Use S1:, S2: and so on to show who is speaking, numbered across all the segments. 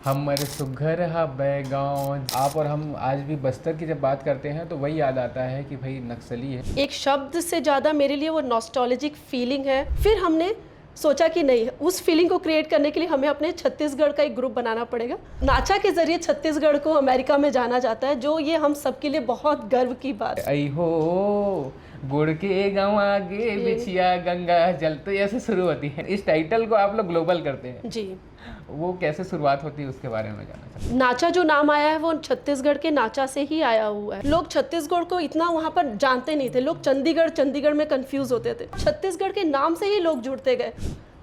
S1: हमर सुघर हा बैगांव। आप और हम आज भी बस्तर की जब बात करते हैं तो वही याद आता है कि भाई नक्सली है।
S2: एक शब्द से ज़्यादा मेरे लिए वो नॉस्टैल्जिक फीलिंग है। फिर हमने सोचा कि नहीं, उस फीलिंग को क्रिएट करने के लिए हमें अपने छत्तीसगढ़ का एक ग्रुप बनाना पड़ेगा। नाचा के जरिए छत्तीसगढ़ को अमेरिका में जाना जाता है, जो ये हम सबके लिए बहुत गर्व की बात है।
S1: आई हो गुड़ के गाँव आगे बिछिया गंगा जल, तो ऐसे शुरू होती है। इस टाइटल को आप लोग ग्लोबल करते हैं
S2: जी।
S1: वो कैसे शुरुआत होती है उसके बारे में जानना चाहते
S2: नाचा जो नाम आया है वो छत्तीसगढ़ के नाचा से ही आया हुआ है। लोग छत्तीसगढ़ को इतना वहाँ पर जानते नहीं थे, लोग चंडीगढ़ में कंफ्यूज होते थे। छत्तीसगढ़ के नाम से ही लोग जुड़ते गए,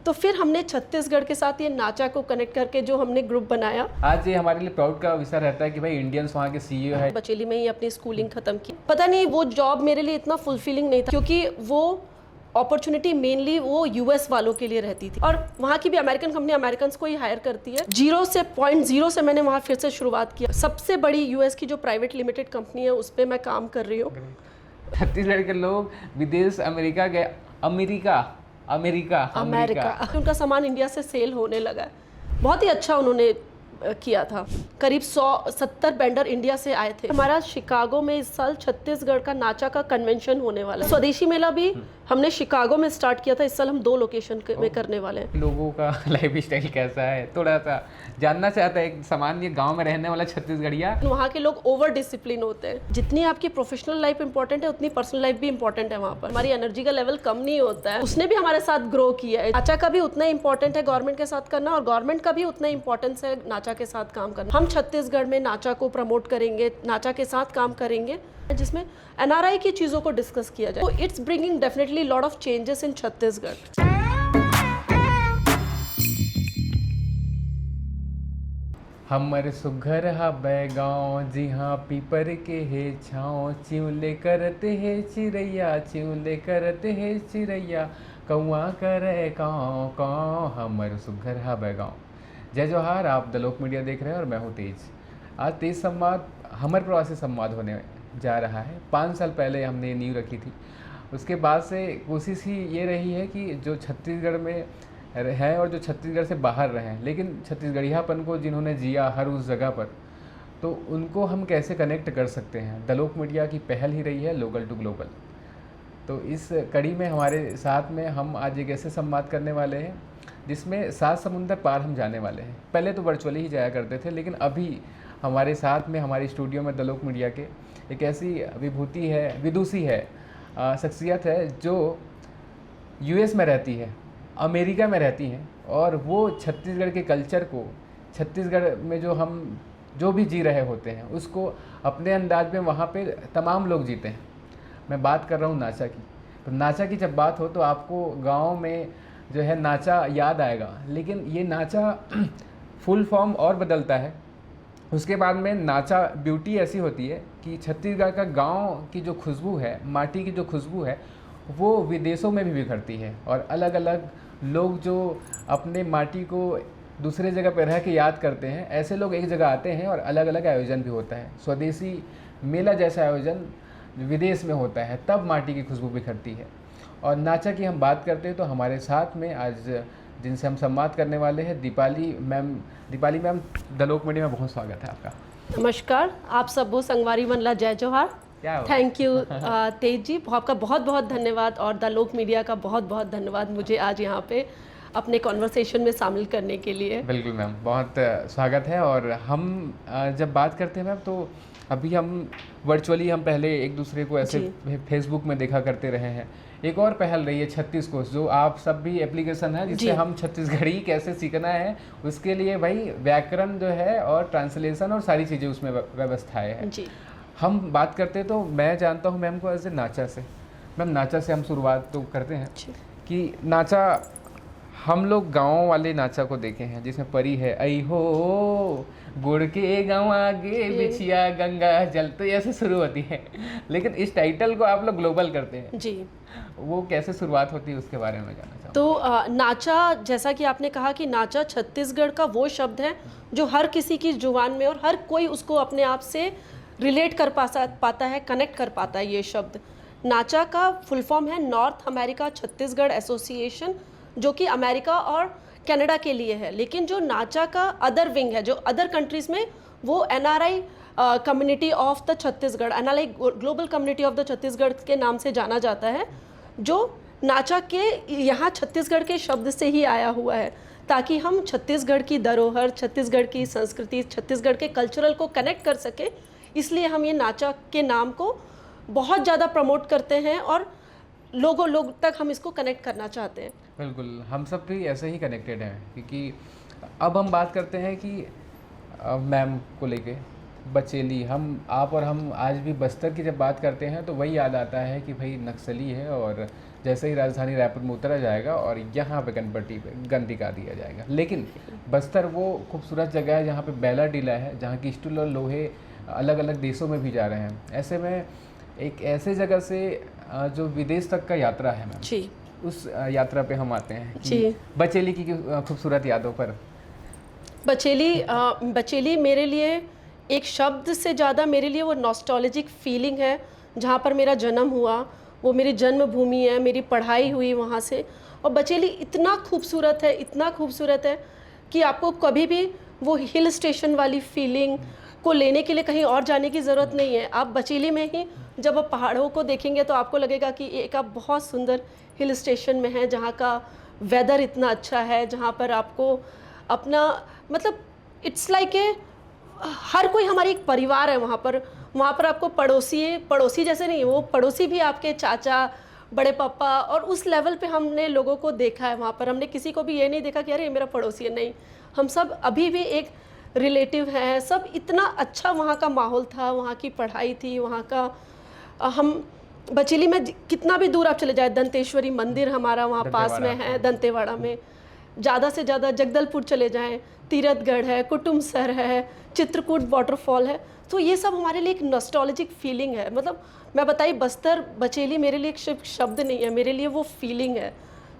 S2: तो फिर हमने छत्तीसगढ़ के साथ ये नाचा को कनेक्ट करके जो हमने ग्रुप बनाया।
S1: आज ये हमारे लिए प्राउड का विषय रहता है कि भाई इंडियंस वहाँ के सीईओ है।
S2: बचेली में ही अपनी स्कूलिंग खत्म की। पता नहीं वो जॉब मेरे लिए इतना फुलफिलिंग नहीं था, क्योंकि वो अपॉर्चुनिटी मेनली वो यूएस वालों के लिए रहती थी, और वहाँ की भी अमेरिकन कंपनी अमेरिकन को ही हायर करती है। 0 से मैंने वहाँ फिर से शुरुआत किया। सबसे बड़ी यूएस की जो प्राइवेट लिमिटेड कंपनी है उस पर मैं काम कर रही हूँ।
S1: छत्तीसगढ़ के लोग विदेश अमेरिका गए। अमेरिका
S2: उनका सामान इंडिया से सेल होने लगा है। बहुत ही अच्छा उन्होंने किया था। करीब 170 वेंडर इंडिया से आए थे। हमारा शिकागो में इस साल छत्तीसगढ़ का नाचा का कन्वेंशन होने वाला है। स्वदेशी मेला भी हमने शिकागो में स्टार्ट किया था। इस साल हम 2 लोकेशन में करने वाले हैं।
S1: लोगों का लाइफ स्टाइल कैसा है थोड़ा सा जानना चाहता है एक सामान्य गांव में रहने वाला छत्तीसगढ़िया।
S2: वहाँ के लोग ओवर डिसिप्लिन होते हैं। जितनी आपकी प्रोफेशनल लाइफ इंपॉर्टेंट है उतनी पर्सनल लाइफ भी इंपॉर्टेंट है। वहाँ पर हमारी एनर्जी का लेवल कम नहीं होता है। उसने भी हमारे साथ ग्रो किया है। नाचा का भी उतना इंपॉर्टेंट है गवर्नमेंट के साथ करना, और गवर्नमेंट का भी उतना इंपॉर्टेंस है नाचा के साथ काम करना। हम छत्तीसगढ़ में नाचा को प्रमोट करेंगे, नाचा के साथ काम करेंगे, जिसमें एनआरआई की चीज़ों को डिस्कस किया जाए। तो it's bringing definitely lot of changes in Chhattisgarh.
S1: हमर सुघर हा बैगांव, जी हाँ पीपर के हे छाँव, चिउले करते हे चिड़ैया, चिउले करते हे चिड़ैया, कौआ करे काँव काँव, हमर सुघर हा बैगांव। जय जोहार, आप द लोक मीडिया देख रहे हैं और मैं हूँ तेज। आज तेज संवाद हमर प्रवासी संवाद होने जा रहा है। 5 साल पहले हमने ये नींव रखी थी। उसके बाद से कोशिश ही ये रही है कि जो छत्तीसगढ़ में हैं और जो छत्तीसगढ़ से बाहर रहें, लेकिन छत्तीसगढ़ियापन को जिन्होंने जिया हर उस जगह पर, तो उनको हम कैसे कनेक्ट कर सकते हैं। द लोक मीडिया की पहल ही रही है लोकल टू ग्लोबल। तो इस कड़ी में हमारे साथ में हम आज एक ऐसे संवाद करने वाले हैं जिसमें 7 समुंदर पार हम जाने वाले हैं। पहले तो वर्चुअली ही जाया करते थे, लेकिन अभी हमारे साथ में हमारी स्टूडियो में द लोक मीडिया के एक ऐसी विभूति है, विदुषी है, शख्सियत है जो यूएस में रहती है, अमेरिका में रहती हैं, और वो छत्तीसगढ़ के कल्चर को, छत्तीसगढ़ में जो हम जो भी जी रहे होते हैं उसको अपने अंदाज में वहाँ पे तमाम लोग जीते हैं। मैं बात कर रहा हूँ नाचा की। तो नाचा की जब बात हो तो आपको गांव में जो है नाचा याद आएगा, लेकिन ये नाचा फुल फॉर्म और बदलता है। उसके बाद में नाचा ब्यूटी ऐसी होती है कि छत्तीसगढ़ का गांव की जो खुशबू है, माटी की जो खुशबू है, वो विदेशों में भी बिखरती है। और अलग अलग लोग जो अपने माटी को दूसरे जगह पर रह के याद करते हैं, ऐसे लोग एक जगह आते हैं और अलग अलग आयोजन भी होता है। स्वदेशी मेला जैसा आयोजन विदेश में होता है, तब माटी की खुशबू बिखरती है। और नाचा की हम बात करते हैं तो हमारे साथ में आज जिनसे हम संवाद करने वाले हैं Deepali ma'am. Deepali ma'am, the लोक मीडिया में बहुत स्वागत है आपका।
S2: नमस्कार, आप सबो संगवारी मनला जय जोहार। थैंक यू तेज जी, आपका बहुत बहुत धन्यवाद, और द लोक मीडिया का बहुत बहुत धन्यवाद मुझे आज यहाँ पे अपने कॉन्वर्सेशन में शामिल करने के लिए।
S1: बिल्कुल मैम, बहुत स्वागत है। और हम जब बात करते हैं मैम, तो अभी हम वर्चुअली हम पहले एक दूसरे को ऐसे फेसबुक में देखा करते रहे हैं। एक और पहल रही है 36 कोर्स, जो आप सब भी एप्लीकेशन है जिससे हम छत्तीसगढ़ी कैसे सीखना है, उसके लिए भाई व्याकरण जो है और ट्रांसलेशन और सारी चीज़ें उसमें व्यवस्थाएँ हैं जी। हम बात करते तो मैं जानता हूँ मैम को ऐसे नाचा से। मैम नाचा से हम शुरुआत तो करते हैं कि नाचा, हम लोग गाँव वाले नाचा को देखे हैं जिसमें परी है, आई हो गुड़ के गाँव आगे बिछिया गंगा जल, तो ऐसे शुरू होती है। लेकिन इस टाइटल को आप लोग ग्लोबल करते हैं जी, वो कैसे शुरुआत होती है उसके बारे में जानना चाहूँ।
S2: तो नाचा, जैसा कि आपने कहा कि नाचा छत्तीसगढ़ का वो शब्द है जो हर किसी की जुबान में, और हर कोई उसको अपने आप से रिलेट कर पाता है, कनेक्ट कर पाता है। ये शब्द नाचा का फुल फॉर्म है नॉर्थ अमेरिका छत्तीसगढ़ एसोसिएशन, जो कि अमेरिका और कनाडा के लिए है, लेकिन जो नाचा का अदर विंग है, जो अदर कंट्रीज़ में, वो NRI community of the Chhattisgarh, NRI global community of the Chhattisgarh के नाम से जाना जाता है, जो नाचा के यहाँ छत्तीसगढ़ के शब्द से ही आया हुआ है, ताकि हम छत्तीसगढ़ की धरोहर, छत्तीसगढ़ की संस्कृति, छत्तीसगढ़ के कल्चरल को कनेक्ट कर सके। इसलिए हम ये नाचा के नाम को बहुत ज़्यादा प्रमोट करते हैं और लोग तक हम इसको कनेक्ट करना चाहते हैं।
S1: बिल्कुल, हम सब भी ऐसे ही कनेक्टेड हैं, क्योंकि अब हम बात करते हैं कि मैम को लेके बचेली, आप और हम आज भी बस्तर की जब बात करते हैं तो वही याद आता है कि भाई नक्सली है, और जैसे ही राजधानी रायपुर में उतरा जाएगा और यहाँ पे गणपति पे गन दिखा दिया जाएगा। लेकिन बस्तर वो खूबसूरत जगह है जहाँ पे बैला टीला है, जहाँ की स्टील और लोहे अलग अलग देशों में भी जा रहे हैं। ऐसे में एक ऐसे जगह से जो विदेश तक का यात्रा है मैम
S2: जी,
S1: उस यात्रा पे हम आते हैं
S2: जी।
S1: कि बचेली की खूबसूरत यादों पर।
S2: बचेली मेरे लिए एक शब्द से ज़्यादा मेरे लिए वो नॉस्टैल्जिक फीलिंग है। जहाँ पर मेरा जन्म हुआ, वो मेरी जन्मभूमि है, मेरी पढ़ाई हुई वहाँ से। और बचेली इतना खूबसूरत है, इतना खूबसूरत है कि आपको कभी भी वो हिल स्टेशन वाली फीलिंग को लेने के लिए कहीं और जाने की ज़रूरत नहीं है। आप बचेली में ही जब आप पहाड़ों को देखेंगे तो आपको लगेगा कि एक आप बहुत सुंदर हिल स्टेशन में हैं, जहाँ का वेदर इतना अच्छा है, जहाँ पर आपको अपना मतलब इट्स लाइक ए हर कोई हमारी एक परिवार है वहाँ पर आपको पड़ोसी जैसे नहीं, वो पड़ोसी भी आपके चाचा, बड़े पापा, और उस लेवल पे हमने लोगों को देखा है वहाँ पर। हमने किसी को भी ये नहीं देखा कि अरे ये मेरा पड़ोसी है, नहीं, हम सब अभी भी एक रिलेटिव हैं। सब इतना अच्छा वहाँ का माहौल था, वहाँ की पढ़ाई थी, वहाँ का हम बचेली में कितना भी दूर आप चले जाए, दंतेश्वरी मंदिर हमारा वहाँ पास में है, दंतेवाड़ा में, ज़्यादा से ज़्यादा जगदलपुर चले जाएं, तीरथगढ़ है, कुटुमसर है, चित्रकूट वाटरफॉल है। तो ये सब हमारे लिए एक नॉस्टैल्जिक फीलिंग है। मतलब मैं बताई, बस्तर बचेली मेरे लिए एक शब्द नहीं है, मेरे लिए वो फीलिंग है।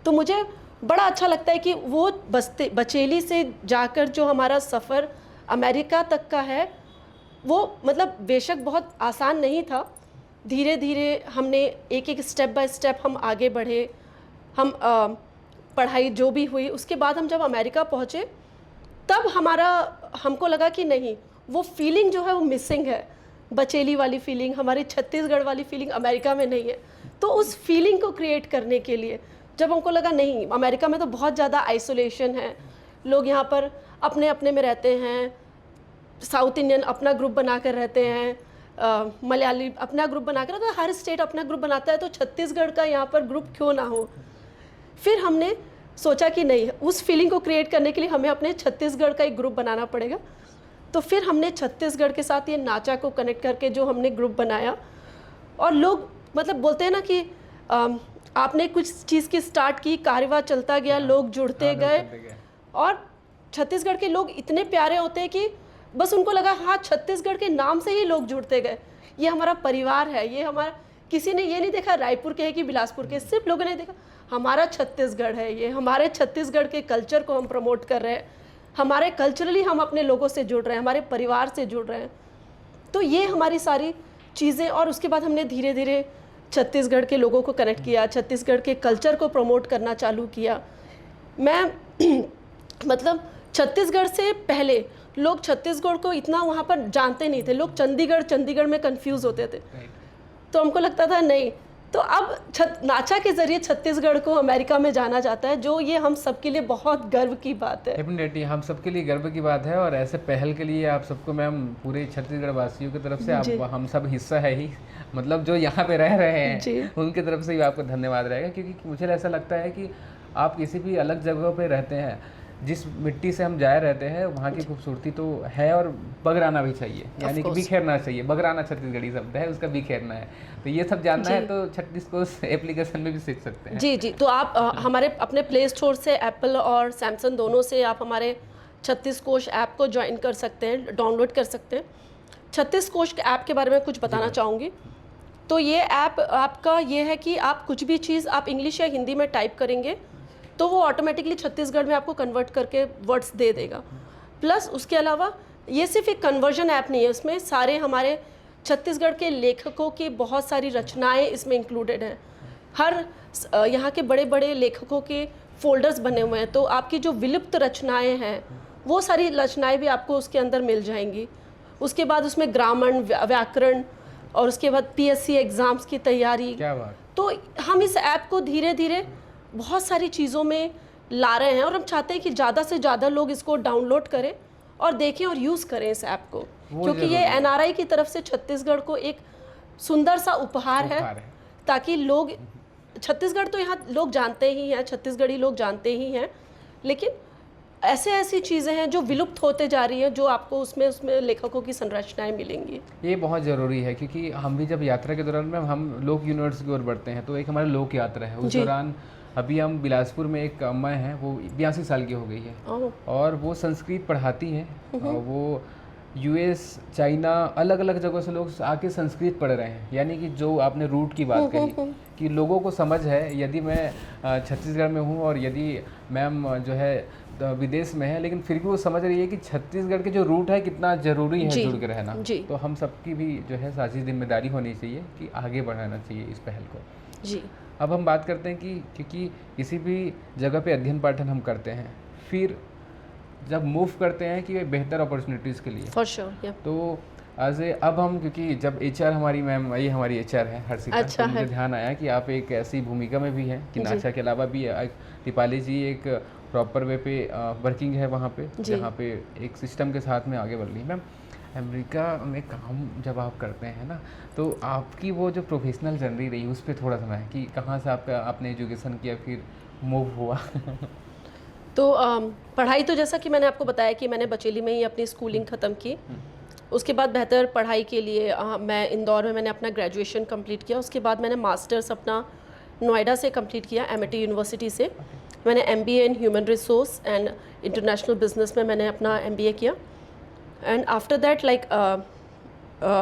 S2: तो मुझे बड़ा अच्छा लगता है कि वो बचेली से जाकर जो हमारा सफ़र अमेरिका तक का है, वो मतलब बेशक बहुत आसान नहीं था। धीरे धीरे हमने एक स्टेप बाय स्टेप हम आगे बढ़े। हम पढ़ाई जो भी हुई, उसके बाद हम जब अमेरिका पहुँचे तब हमको लगा कि नहीं, वो फीलिंग जो है वो मिसिंग है। बचेली वाली फीलिंग, हमारी छत्तीसगढ़ वाली फीलिंग अमेरिका में नहीं है। तो उस फीलिंग को क्रिएट करने के लिए जब हमको लगा नहीं, अमेरिका में तो बहुत ज़्यादा आइसोलेशन है, लोग यहाँ पर अपने अपने में रहते हैं, साउथ इंडियन अपना ग्रुप बना कर रहते हैं, मलयाली अपना ग्रुप बना कर, तो हर स्टेट अपना ग्रुप बनाता है, तो छत्तीसगढ़ का यहाँ पर ग्रुप क्यों ना हो। फिर हमने सोचा कि नहीं, उस फीलिंग को क्रिएट करने के लिए हमें अपने छत्तीसगढ़ का एक ग्रुप बनाना पड़ेगा। तो फिर हमने छत्तीसगढ़ के साथ ये नाचा को कनेक्ट करके जो हमने ग्रुप बनाया, और लोग मतलब बोलते हैं ना कि आपने कुछ चीज़ की स्टार्ट की, कार्यवाह चलता गया, लोग जुड़ते गए, और छत्तीसगढ़ के लोग इतने प्यारे होते हैं कि बस उनको लगा हाँ, छत्तीसगढ़ के नाम से ही लोग जुड़ते गए, ये हमारा परिवार है, ये हमारा, किसी ने ये नहीं देखा रायपुर के है कि बिलासपुर के, सिर्फ लोगों ने देखा हमारा छत्तीसगढ़ है, ये हमारे छत्तीसगढ़ के कल्चर को हम प्रमोट कर रहे हैं, हमारे कल्चरली हम अपने लोगों से जुड़ रहे हैं, हमारे परिवार से जुड़ रहे हैं। तो ये हमारी सारी चीज़ें, और उसके बाद हमने धीरे धीरे छत्तीसगढ़ के लोगों को कनेक्ट किया, छत्तीसगढ़ के कल्चर को प्रमोट करना चालू किया। मैं मतलब छत्तीसगढ़ से पहले लोग छत्तीसगढ़ को इतना वहाँ पर जानते नहीं थे, लोग चंडीगढ़ में कंफ्यूज होते थे। तो हमको लगता था नहीं, तो अब नाचा के ज़रिए छत्तीसगढ़ को अमेरिका में जाना जाता है, जो ये हम सबके लिए बहुत गर्व की बात है।
S1: डेफिनेटली हम सबके लिए गर्व की बात है, और ऐसे पहल के लिए आप सबको मैम पूरे छत्तीसगढ़ वासियों की तरफ से आप हम सब हिस्सा है ही, मतलब जो यहाँ पे रह रहे हैं उनकी तरफ से भी आपको धन्यवाद रहेगा, क्योंकि मुझे ऐसा लगता है कि आप किसी भी अलग जगह पे रहते हैं, जिस मिट्टी से हम जाए रहते हैं वहाँ की खूबसूरती तो है, और बगराना भी चाहिए, यानी कि बिखेरना चाहिए। बगराना छत्तीसगढ़ी शब्द है, उसका बिखेरना है। तो ये सब जानना है तो छत्तीस कोश एप्लीकेशन में भी सीख सकते हैं।
S2: जी, तो आप हमारे अपने प्ले स्टोर से एप्पल और सैमसंग दोनों से आप हमारे छत्तीस कोश ऐप को ज्वाइन कर सकते हैं, डाउनलोड कर सकते हैं। छत्तीस कोश के ऐप के बारे में कुछ बताना चाहूँगी। तो ये ऐप आपका ये है कि आप कुछ भी चीज़ आप इंग्लिश या हिंदी में टाइप करेंगे तो वो ऑटोमेटिकली छत्तीसगढ़ में आपको कन्वर्ट करके वर्ड्स दे देगा। प्लस उसके अलावा ये सिर्फ एक कन्वर्जन ऐप नहीं है, इसमें सारे हमारे छत्तीसगढ़ के लेखकों की बहुत सारी रचनाएं इसमें इंक्लूडेड हैं। हर यहाँ के बड़े बड़े लेखकों के फोल्डर्स बने हुए हैं, तो आपकी जो विलुप्त रचनाएं हैं वो सारी रचनाएं भी आपको उसके अंदर मिल जाएंगी। उसके बाद उसमें ग्रामर, व्याकरण, और उसके बाद पीएससी एग्ज़ाम्स की तैयारी।
S1: क्या बात।
S2: तो हम इस ऐप को धीरे धीरे बहुत सारी चीज़ों में ला रहे हैं और हम चाहते हैं कि ज़्यादा से ज़्यादा लोग इसको डाउनलोड करें और देखें और यूज़ करें इस ऐप को, क्योंकि ये एनआरआई की तरफ से छत्तीसगढ़ को एक सुंदर सा उपहार है, ताकि लोग, छत्तीसगढ़ तो यहाँ लोग जानते ही हैं, छत्तीसगढ़ी लोग जानते ही हैं, लेकिन ऐसी चीज़ें हैं जो विलुप्त होते जा रही हैं, जो आपको उसमें लेखकों की संरचनाएं मिलेंगी।
S1: ये बहुत ज़रूरी है, क्योंकि हम भी जब यात्रा के दौरान में हम लोक यूनिवर्स की ओर बढ़ते हैं, तो एक हमारा लोक यात्रा है। उस दौरान अभी हम बिलासपुर में एक अम्मा हैं, वो 82 साल की हो गई है और वो संस्कृत पढ़ाती हैं। और वो यूएस, चाइना, अलग अलग जगहों से लोग आके संस्कृत पढ़ रहे हैं। यानी कि जो आपने रूट की बात कही कि लोगों को समझ है, यदि मैं छत्तीसगढ़ में हूँ और यदि मैम जो है विदेश में है, लेकिन फिर भी वो समझ रही है कि छत्तीसगढ़ के जो रूट है कितना ज़रूरी है जुड़ के रहना। तो हम सबकी भी जो है साझी जिम्मेदारी होनी चाहिए कि आगे बढ़ाना चाहिए इस पहल को।
S2: जी।
S1: अब हम बात करते हैं कि क्योंकि किसी भी जगह पे अध्ययन पाठन हम करते हैं, फिर जब मूव करते हैं कि बेहतर अपॉर्चुनिटीज़ के लिए,
S2: फॉर श्योर,
S1: तो अब हम, क्योंकि जब एचआर हमारी मैम, ये हमारी एचआर है हर्षिता,
S2: अच्छा,
S1: तो मुझे ध्यान आया कि आप एक ऐसी भूमिका में भी हैं कि नाचा के अलावा भी दीपाली जी एक प्रॉपर वे पे वर्किंग है वहाँ पे, जहाँ पे एक सिस्टम के साथ में आगे बढ़ रही है। मैम, अमेरिका में काम जब आप करते हैं ना, तो आपकी वो जो प्रोफेशनल जर्नी रही उस पर थोड़ा समय कि कहाँ से आपने एजुकेशन किया, फिर मूव हुआ।
S2: तो पढ़ाई तो जैसा कि मैंने आपको बताया कि मैंने बचेली में ही अपनी स्कूलिंग ख़त्म की। उसके बाद बेहतर पढ़ाई के लिए मैं इंदौर में मैंने अपना ग्रेजुएशन कंप्लीट किया। उसके बाद मैंने मास्टर्स अपना नोएडा से कंप्लीट किया, एमिटी यूनिवर्सिटी से। मैंने MBA in human resource and international business में मैंने अपना एमबीए किया। एंड आफ्टर दैट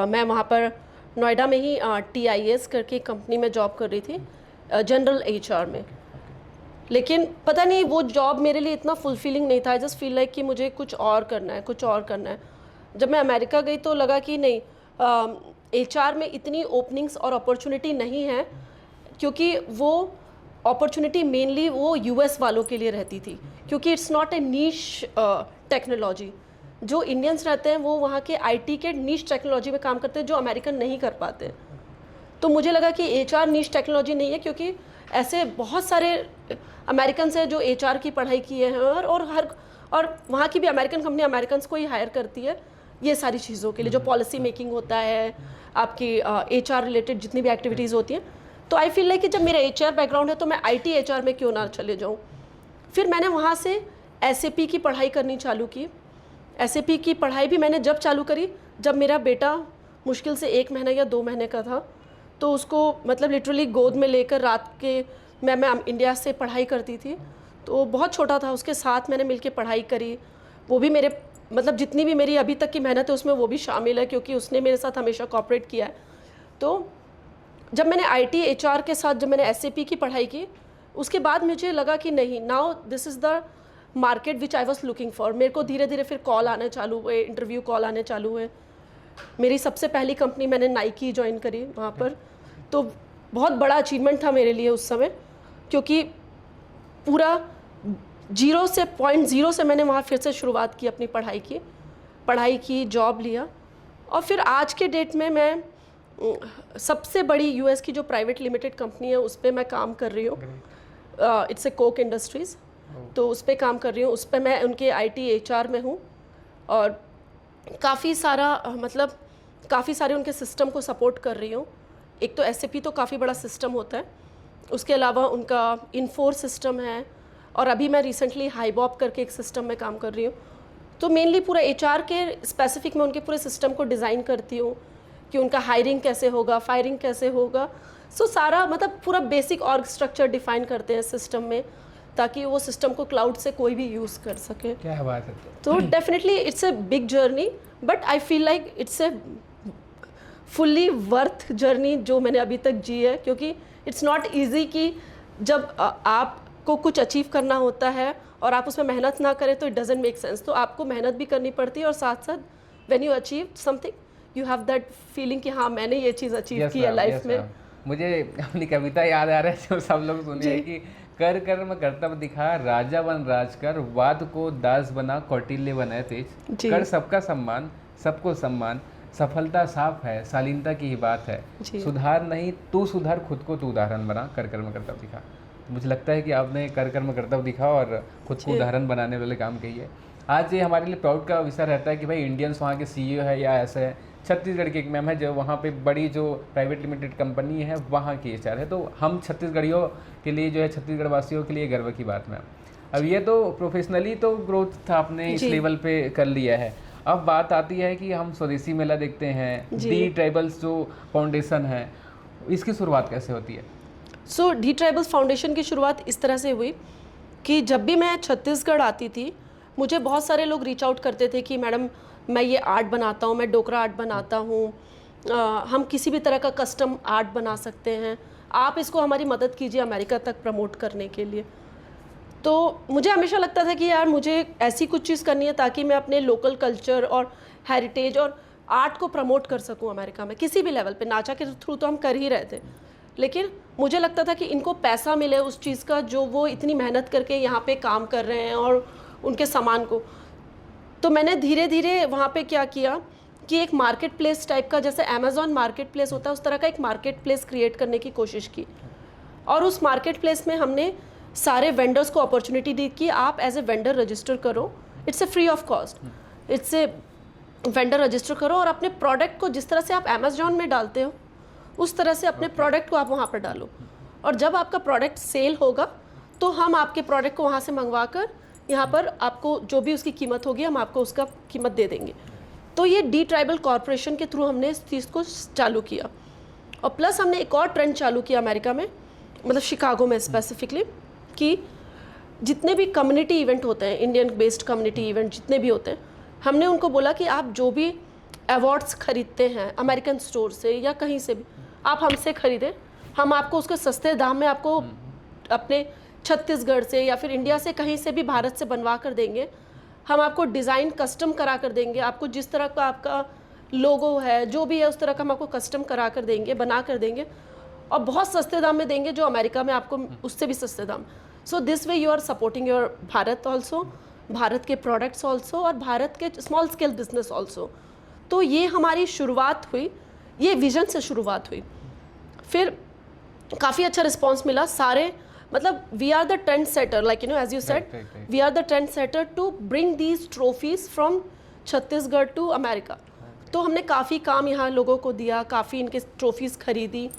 S2: मैं वहाँ पर नोएडा में ही TIS करके कंपनी में जॉब कर रही थी, जनरल HR में। लेकिन पता नहीं वो जॉब मेरे लिए इतना फुलफिलिंग नहीं था। आई जस्ट फील लाइक कि मुझे कुछ और करना है, कुछ और करना है। जब मैं अमेरिका गई तो लगा कि नहीं, HR में इतनी ओपनिंग्स और अपॉर्चुनिटी नहीं है, क्योंकि वो अपॉर्चुनिटी मेनली वो US वालों के लिए रहती थी, क्योंकि it's not a niche technology. जो इंडियंस रहते हैं वो वहाँ के IT के नीश टेक्नोलॉजी में काम करते हैं, जो अमेरिकन नहीं कर पाते। तो मुझे लगा कि HR नीश टेक्नोलॉजी नहीं है, क्योंकि ऐसे बहुत सारे अमेरिकन हैं जो HR की पढ़ाई किए हैं, और वहाँ की भी अमेरिकन कंपनी अमेरिकन को ही हायर करती है ये सारी चीज़ों के लिए, जो पॉलिसी मेकिंग होता है, आपकी HR रिलेटेड जितनी भी एक्टिविटीज़ होती हैं। तो आई फील लाइक कि जब मेरा HR बैकग्राउंड है तो मैं IT HR में क्यों ना चले जाऊँ। फिर मैंने वहाँ से SAP की पढ़ाई करनी चालू की। SAP की पढ़ाई भी मैंने जब चालू करी जब मेरा बेटा मुश्किल से 1 महीना या 2 महीने का था। तो उसको मतलब लिटरली गोद में लेकर रात के मैं इंडिया से पढ़ाई करती थी, तो बहुत छोटा था, उसके साथ मैंने मिलके पढ़ाई करी। वो भी मेरे मतलब जितनी भी मेरी अभी तक की मेहनत है उसमें वो भी शामिल है, क्योंकि उसने मेरे साथ हमेशा कोऑपरेट किया है। तो जब मैंने IT HR के साथ जब मैंने SAP की पढ़ाई की, उसके बाद मुझे लगा कि नहीं, now this is the market which I was looking for. मेरे को धीरे धीरे फिर कॉल आने चालू हुए, इंटरव्यू कॉल आने चालू हुए। मेरी सबसे पहली कंपनी मैंने नाइकी ज्वाइन करी वहाँ पर। तो बहुत बड़ा अचीवमेंट था मेरे लिए उस समय, क्योंकि पूरा 0 से 0.0 से मैंने वहाँ फिर से शुरुआत की अपनी पढ़ाई की, जॉब लिया। और फिर आज के डेट में मैं सबसे बड़ी US की जो प्राइवेट लिमिटेड कंपनी है उस पर मैं काम कर रही हूँ। It's a Coke industries. तो उस पर काम कर रही हूँ, उस पर मैं उनके IT HR में हूँ, और काफ़ी सारे उनके सिस्टम को सपोर्ट कर रही हूँ। एक तो SAP तो काफ़ी बड़ा सिस्टम होता है, उसके अलावा उनका इन्फोर सिस्टम है, और अभी मैं रिसेंटली हाईबॉब करके एक सिस्टम में काम कर रही हूँ। तो मेनली पूरा HR के स्पेसिफिक में उनके पूरे सिस्टम को डिज़ाइन करती हूँ कि उनका हायरिंग कैसे होगा, फायरिंग कैसे होगा। सो सारा मतलब पूरा बेसिक ऑर्ग स्ट्रक्चर डिफाइन करते हैं सिस्टम में, ताकि वो सिस्टम को क्लाउड से कोई भी यूज़ कर सके।
S1: क्या बात है।
S2: तो definitely it's a big journey, but I feel like it's a fully worth journey जो मैंने अभी तक जी है, क्योंकि इट्स नॉट ईजी कि जब आपको कुछ अचीव करना होता है और आप उसमें मेहनत ना करें तो इट डजंट मेक सेंस। तो आपको मेहनत भी करनी पड़ती है, और साथ साथ when you achieve something you have that feeling कि हाँ मैंने ये चीज़ अचीव की है लाइफ में।
S1: मुझे अपनी कविता याद आ रहा है जो सब लोग सुने कि कर कर्म कर्तव्य दिखा, राजा बन राज कर, वाद को दास बना, कौटिल्य बनाए तेज,
S2: जी।
S1: कर सबका सम्मान, सबको सम्मान, सफलता साफ है, शालीनता की ही बात है,
S2: जी।
S1: सुधार नहीं तू सुधार, खुद को तू उदाहरण बना, कर कर्म कर्तव्य दिखा। मुझे लगता है कि आपने कर कर्म कर्तव्य दिखा और खुद को उदाहरण बनाने वाले काम कही है। आज ये हमारे लिए प्राउड का विषय रहता है कि भाई इंडियंस वहाँ के सीईओ है या ऐसे है। छत्तीसगढ़ की एक मैम है जो वहाँ पे बड़ी जो प्राइवेट लिमिटेड कंपनी है वहाँ की एचआर है। तो हम छत्तीसगढ़ियों के लिए जो है, छत्तीसगढ़ वासियों के लिए गर्व की बात मैम। अब ये तो प्रोफेशनली तो ग्रोथ था, आपने इस लेवल पे कर लिया है। अब बात आती है कि हम स्वदेशी मेला देखते हैं, डी ट्राइबल्स जो फाउंडेशन है, इसकी शुरुआत कैसे होती है?
S2: सो डी ट्राइबल्स फाउंडेशन की शुरुआत इस तरह से हुई कि जब भी मैं छत्तीसगढ़ आती थी, मुझे बहुत सारे लोग रीच आउट करते थे कि मैडम मैं ये आर्ट बनाता हूँ, मैं डोकरा आर्ट बनाता हूँ, हम किसी भी तरह का कस्टम आर्ट बना सकते हैं, आप इसको हमारी मदद कीजिए अमेरिका तक प्रमोट करने के लिए। तो मुझे हमेशा लगता था कि यार मुझे ऐसी कुछ चीज़ करनी है ताकि मैं अपने लोकल कल्चर और हेरिटेज और आर्ट को प्रमोट कर सकूं अमेरिका में, किसी भी लेवल पे। नाचा के थ्रू तो हम कर ही रहे थे, लेकिन मुझे लगता था कि इनको पैसा मिले उस चीज़ का जो वो इतनी मेहनत करके यहाँ पे काम कर रहे हैं और उनके सामान को। तो मैंने धीरे धीरे वहाँ पे क्या किया कि एक मार्केट प्लेस टाइप का, जैसे अमेज़ॉन मार्केट प्लेस होता है उस तरह का एक मार्केट प्लेस क्रिएट करने की कोशिश की। और उस मार्केट प्लेस में हमने सारे वेंडर्स को अपॉर्चुनिटी दी कि आप एज ए वेंडर रजिस्टर करो, it's a free of cost, it's a vendor register करो और अपने प्रोडक्ट को जिस तरह से आप अमेज़ॉन में डालते हो उस तरह से अपने प्रोडक्ट को आप वहाँ पर डालो। और जब आपका प्रोडक्ट सेल होगा तो हम आपके प्रोडक्ट को वहाँ से मंगवा कर यहाँ पर आपको जो भी उसकी कीमत होगी हम आपको उसका कीमत दे देंगे। तो ये डी ट्राइबल कॉरपोरेशन के थ्रू हमने इस चीज़ को चालू किया। और प्लस हमने एक और ट्रेंड चालू किया अमेरिका में, मतलब शिकागो में स्पेसिफिकली, कि जितने भी कम्युनिटी इवेंट होते हैं, इंडियन बेस्ड कम्युनिटी इवेंट जितने भी होते हैं, हमने उनको बोला कि आप जो भी अवार्ड्स खरीदते हैं अमेरिकन स्टोर से या कहीं से भी, आप हमसे खरीदें, हम आपको उसके सस्ते दाम में आपको अपने छत्तीसगढ़ से या फिर इंडिया से कहीं से भी भारत से बनवा कर देंगे। हम आपको डिज़ाइन कस्टम करा कर देंगे, आपको जिस तरह का आपका लोगो है जो भी है उस तरह का हम आपको कस्टम करा कर देंगे, बना कर देंगे और बहुत सस्ते दाम में देंगे, जो अमेरिका में आपको उससे भी सस्ते दाम। So this way you are supporting your Bharat also, Bharat के प्रोडक्ट्स ऑल्सो और भारत के स्मॉल स्केल बिजनेस ऑल्सो। तो ये हमारी शुरुआत हुई, ये विजन से शुरुआत हुई। फिर काफ़ी अच्छा रिस्पॉन्स मिला। सारे मतलब we are the trendsetter, like you know as you said, we are the trendsetter to bring these trophies from Chhattisgarh to America. तो हमने काफ़ी काम यहाँ लोगों को दिया, काफ़ी इनके ट्रॉफीज़ खरीदी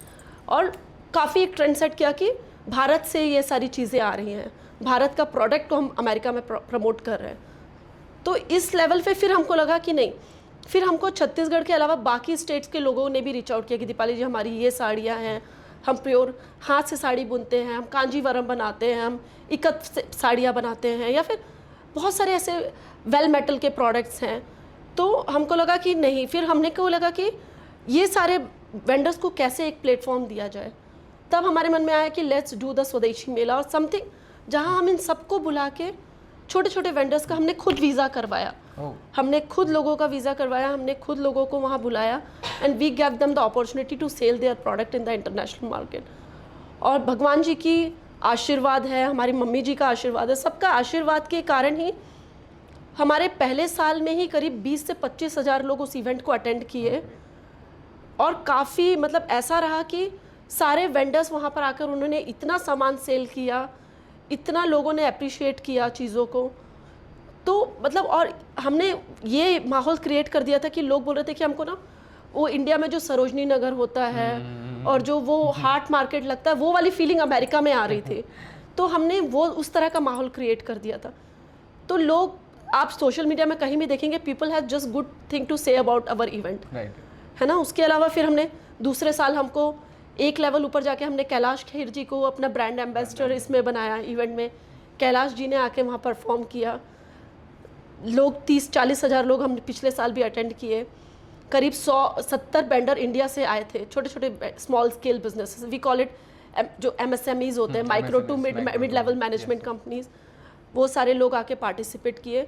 S2: और काफ़ी एक ट्रेंड सेट किया कि भारत से ये सारी चीज़ें आ रही हैं, भारत का प्रोडक्ट को हम अमेरिका में प्रमोट कर रहे हैं। तो इस लेवल पे फिर हमको लगा कि नहीं, फिर हमको छत्तीसगढ़ के अलावा बाकी स्टेट्स के लोगों ने भी रीच आउट किया कि दीपाली जी हमारी ये साड़ियाँ हैं, हम प्योर हाथ से साड़ी बुनते हैं, हम कांजीवरम बनाते हैं, हम इकत से साड़ियाँ बनाते हैं, या फिर बहुत सारे ऐसे वेल मेटल के प्रोडक्ट्स हैं। तो हमको लगा कि नहीं, फिर हमने को लगा कि ये सारे वेंडर्स को कैसे एक प्लेटफॉर्म दिया जाए। तब हमारे मन में आया कि लेट्स डू द स्वदेशी मेला और समथिंग, जहाँ हम इन सबको बुला के छोटे छोटे वेंडर्स का हमने खुद वीज़ा करवाया, हमने खुद लोगों का वीज़ा करवाया, हमने खुद लोगों को वहाँ बुलाया and we gave them the opportunity to sell their product in the international market. और भगवान जी की आशीर्वाद है, हमारी मम्मी जी का आशीर्वाद है, सबका आशीर्वाद के कारण ही हमारे पहले साल में ही करीब 20 से 25 हज़ार लोग उस इवेंट को अटेंड किए। और काफ़ी मतलब ऐसा रहा कि सारे वेंडर्स वहाँ पर आकर उन्होंने इतना सामान सेल किया, इतना लोगों ने अप्रिशिएट किया चीज़ों को। तो मतलब और हमने ये माहौल क्रिएट कर दिया था कि लोग बोल रहे थे कि हमको ना वो इंडिया में जो सरोजनी नगर होता है और जो वो हाट मार्केट लगता है, वो वाली फीलिंग अमेरिका में आ रही थी। तो हमने वो उस तरह का माहौल क्रिएट कर दिया था। तो लोग, आप सोशल मीडिया में कहीं भी देखेंगे, people have just good thing to say about our event, है ना। उसके अलावा फिर हमने दूसरे साल हमको एक लेवल ऊपर जाके हमने कैलाश खेर जी को अपना ब्रांड एम्बेसडर इसमें बनाया इवेंट में। कैलाश जी ने आके वहाँ परफॉर्म किया। लोग 30-40 हज़ार लोग हमने पिछले साल भी अटेंड किए। करीब 170 वेंडर इंडिया से आए थे, छोटे छोटे small scale businesses, we call it, जो MSMEs होते हैं, micro to mid level management companies, वो सारे लोग आके पार्टिसिपेट किए।